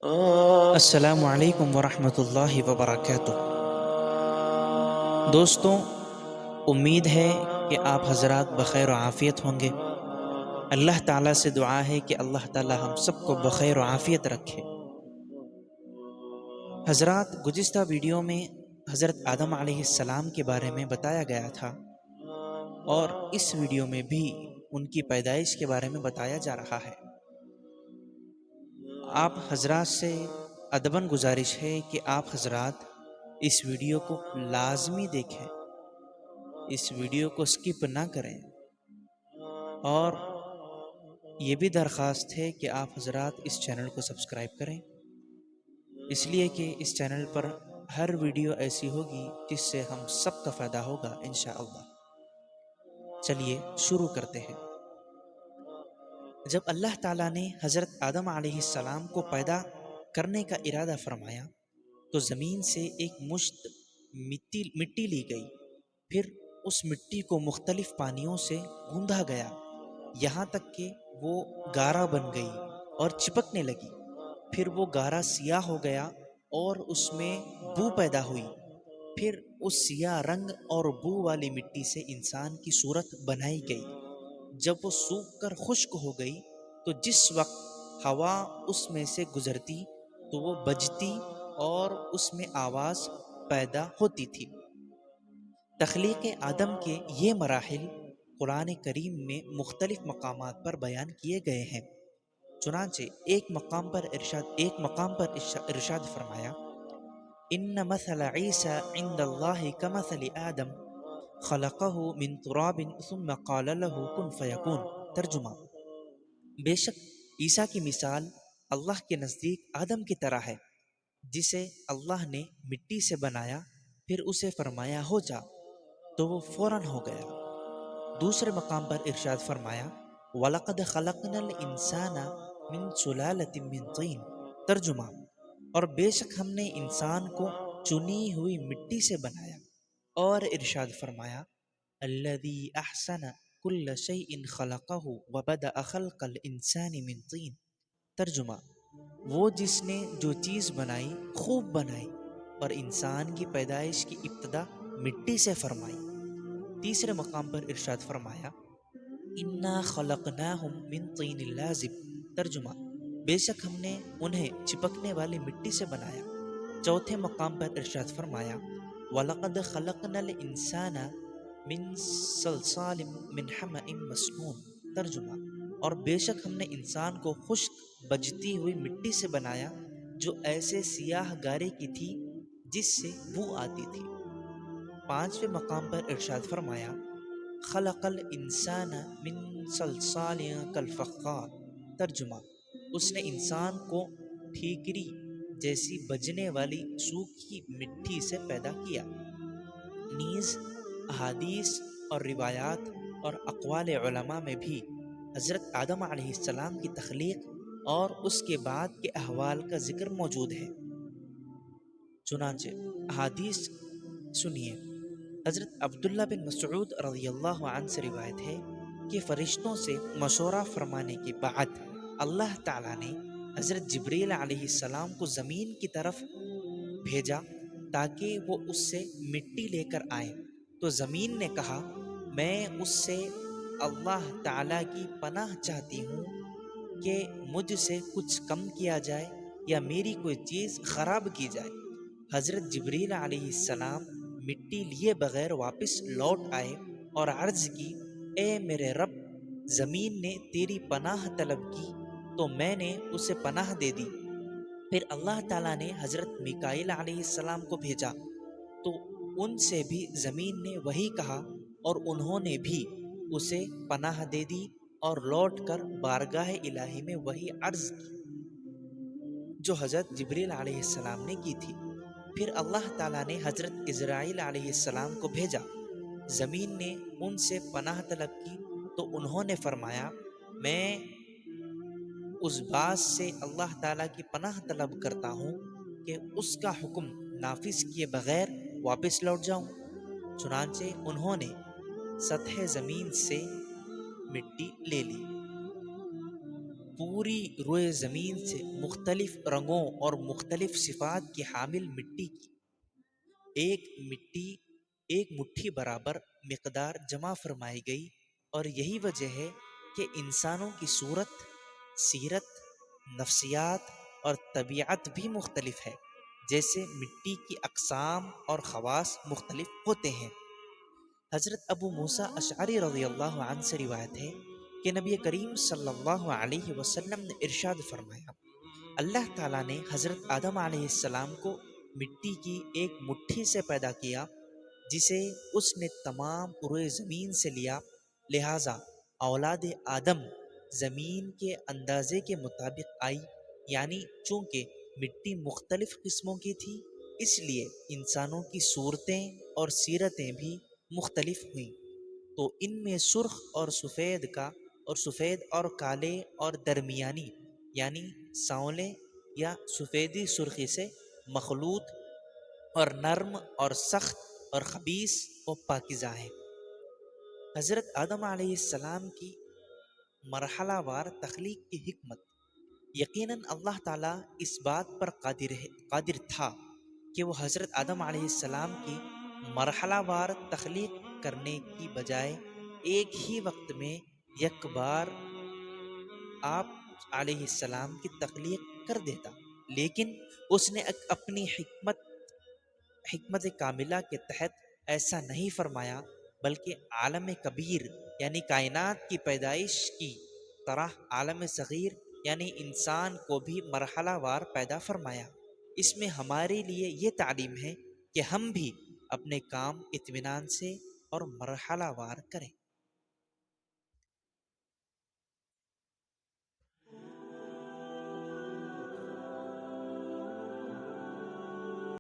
السلام علیکم ورحمۃ اللہ وبرکاتہ۔ دوستوں، امید ہے کہ آپ حضرات بخیر و عافیت ہوں گے۔ اللہ تعالیٰ سے دعا ہے کہ اللہ تعالیٰ ہم سب کو بخیر و عافیت رکھے۔ حضرات، گزشتہ ویڈیو میں حضرت آدم علیہ السلام کے بارے میں بتایا گیا تھا، اور اس ویڈیو میں بھی ان کی پیدائش کے بارے میں بتایا جا رہا ہے۔ آپ حضرات سے ادباً گزارش ہے کہ آپ حضرات اس ویڈیو کو لازمی دیکھیں، اس ویڈیو کو سکپ نہ کریں، اور یہ بھی درخواست ہے کہ آپ حضرات اس چینل کو سبسکرائب کریں، اس لیے کہ اس چینل پر ہر ویڈیو ایسی ہوگی جس سے ہم سب کا فائدہ ہوگا انشاءاللہ۔ چلیے شروع کرتے ہیں۔ جب اللہ تعالیٰ نے حضرت آدم علیہ السلام کو پیدا کرنے کا ارادہ فرمایا تو زمین سے ایک مشت مٹی لی گئی، پھر اس مٹی کو مختلف پانیوں سے گوندھا گیا، یہاں تک کہ وہ گارا بن گئی اور چپکنے لگی۔ پھر وہ گارا سیاہ ہو گیا اور اس میں بو پیدا ہوئی۔ پھر اس سیاہ رنگ اور بو والی مٹی سے انسان کی صورت بنائی گئی۔ جب وہ سوکھ کر خشک ہو گئی تو جس وقت ہوا اس میں سے گزرتی تو وہ بجتی اور اس میں آواز پیدا ہوتی تھی۔ تخلیق آدم کے یہ مراحل قرآن کریم میں مختلف مقامات پر بیان کیے گئے ہیں۔ چنانچہ ایک مقام پر ارشاد فرمایا، ان مثل عیسی عند اللہ کمثل آدم خلقہ من تراب ثم قال له کن فیکون۔ ترجمہ: بے شک عیسیٰ کی مثال اللہ کے نزدیک آدم کی طرح ہے، جسے اللہ نے مٹی سے بنایا، پھر اسے فرمایا ہو جا، تو وہ فوراً ہو گیا۔ دوسرے مقام پر ارشاد فرمایا، وَلَقَدْ خَلَقْنَا الْإِنسَانَ مِنْ سُلَالَةٍ مِّن طِينٍ۔ ترجمہ: اور بے شک ہم نے انسان کو چنی ہوئی مٹی سے بنایا۔ اور ارشاد فرمایا، الَّذِي أَحْسَنَ كُلَّ شَيْءٍ خَلَقَهُ وَبَدَأَ خَلْقَ الْإِنسَانِ مِن طِينٍ۔ ترجمہ: وہ جس نے جو چیز بنائی خوب بنائی، اور انسان کی پیدائش کی ابتدا مٹی سے فرمائی۔ تیسرے مقام پر ارشاد فرمایا، اِنَّا خَلَقْنَاهُم مِّن طِينٍ لَازِبٍ۔ ترجمہ: بے شک ہم نے انہیں چپکنے والی مٹی سے بنایا۔ چوتھے مقام پر ارشاد فرمایا، وَلَقَدْ خَلَقْنَا الْإِنسَانَ مِن صَلْصَالٍ مِّنْ حَمَإٍ مَّسْنُونٍ۔ ترجمہ: اور بے شک ہم نے انسان کو خشک بجتی ہوئی مٹی سے بنایا، جو ایسے سیاہ گارے کی تھی جس سے بو آتی تھی۔ پانچویں مقام پر ارشاد فرمایا، خلق الانسان من صلصال کالفخار۔ ترجمہ: اس نے انسان کو ٹھیکری جیسی بجنے والی سوکھی مٹی سے پیدا کیا۔ نیز احادیث اور روایات اور اقوال علماء میں بھی حضرت آدم علیہ السلام کی تخلیق اور اس کے بعد کے احوال کا ذکر موجود ہے۔ چنانچہ احادیث سنیے۔ حضرت عبداللہ بن مسعود رضی اللہ عنہ سے روایت ہے کہ فرشتوں سے مشورہ فرمانے کے بعد اللہ تعالیٰ نے حضرت جبریل علیہ السلام کو زمین کی طرف بھیجا تاکہ وہ اس سے مٹی لے کر آئیں، تو زمین نے کہا، میں اس سے اللہ تعالیٰ کی پناہ چاہتی ہوں کہ مجھ سے کچھ کم کیا جائے یا میری کوئی چیز خراب کی جائے۔ حضرت جبریل علیہ السلام مٹی لیے بغیر واپس لوٹ آئے اور عرض کی، اے میرے رب، زمین نے تیری پناہ طلب کی تو میں نے اسے پناہ دے دی۔ پھر اللہ تعالیٰ نے حضرت میکائیل علیہ السلام کو بھیجا تو ان سے بھی زمین نے وہی کہا اور انہوں نے بھی اسے پناہ دے دی اور لوٹ کر بارگاہ الہی میں وہی عرض کی جو حضرت جبریل علیہ السلام نے کی تھی۔ پھر اللہ تعالیٰ نے حضرت اسرائیل علیہ السلام کو بھیجا، زمین نے ان سے پناہ طلب کی تو انہوں نے فرمایا، میں اس بات سے اللہ تعالیٰ کی پناہ طلب کرتا ہوں کہ اس کا حکم نافذ کیے بغیر واپس لوٹ جاؤں۔ چنانچہ انہوں نے سطح زمین سے مٹی لے لی۔ پوری روئے زمین سے مختلف رنگوں اور مختلف صفات کی حامل مٹی کی مٹی ایک مٹھی برابر مقدار جمع فرمائی گئی، اور یہی وجہ ہے کہ انسانوں کی صورت، سیرت، نفسیات اور طبیعت بھی مختلف ہے، جیسے مٹی کی اقسام اور خواص مختلف ہوتے ہیں۔ حضرت ابو موسیٰ اشعری رضی اللہ عنہ سے روایت ہے کہ نبی کریم صلی اللہ علیہ وسلم نے ارشاد فرمایا، اللہ تعالیٰ نے حضرت آدم علیہ السلام کو مٹی کی ایک مٹھی سے پیدا کیا، جسے اس نے تمام روئے زمین سے لیا، لہٰذا اولاد آدم زمین کے اندازے کے مطابق آئی، یعنی چونکہ مٹی مختلف قسموں کی تھی، اس لیے انسانوں کی صورتیں اور سیرتیں بھی مختلف ہوئیں، تو ان میں سرخ اور سفید اور کالے اور درمیانی، یعنی سانولے یا سفیدی سرخی سے مخلوط، اور نرم اور سخت اور خبیث و پاکیزہ ہیں۔ حضرت آدم علیہ السلام کی مرحلہ وار تخلیق کی حکمت، یقیناً اللہ تعالیٰ اس بات پر قادر تھا کہ وہ حضرت آدم علیہ السلام کی مرحلہ وار تخلیق کرنے کی بجائے ایک ہی وقت میں یک بار آپ علیہ السلام کی تخلیق کر دیتا، لیکن اس نے اپنی حکمت کاملہ کے تحت ایسا نہیں فرمایا، بلکہ عالم کبیر یعنی کائنات کی پیدائش کی طرح عالم صغیر یعنی انسان کو بھی مرحلہ وار پیدا فرمایا۔ اس میں ہمارے لیے یہ تعلیم ہے کہ ہم بھی اپنے کام اطمینان سے اور مرحلہ وار کریں۔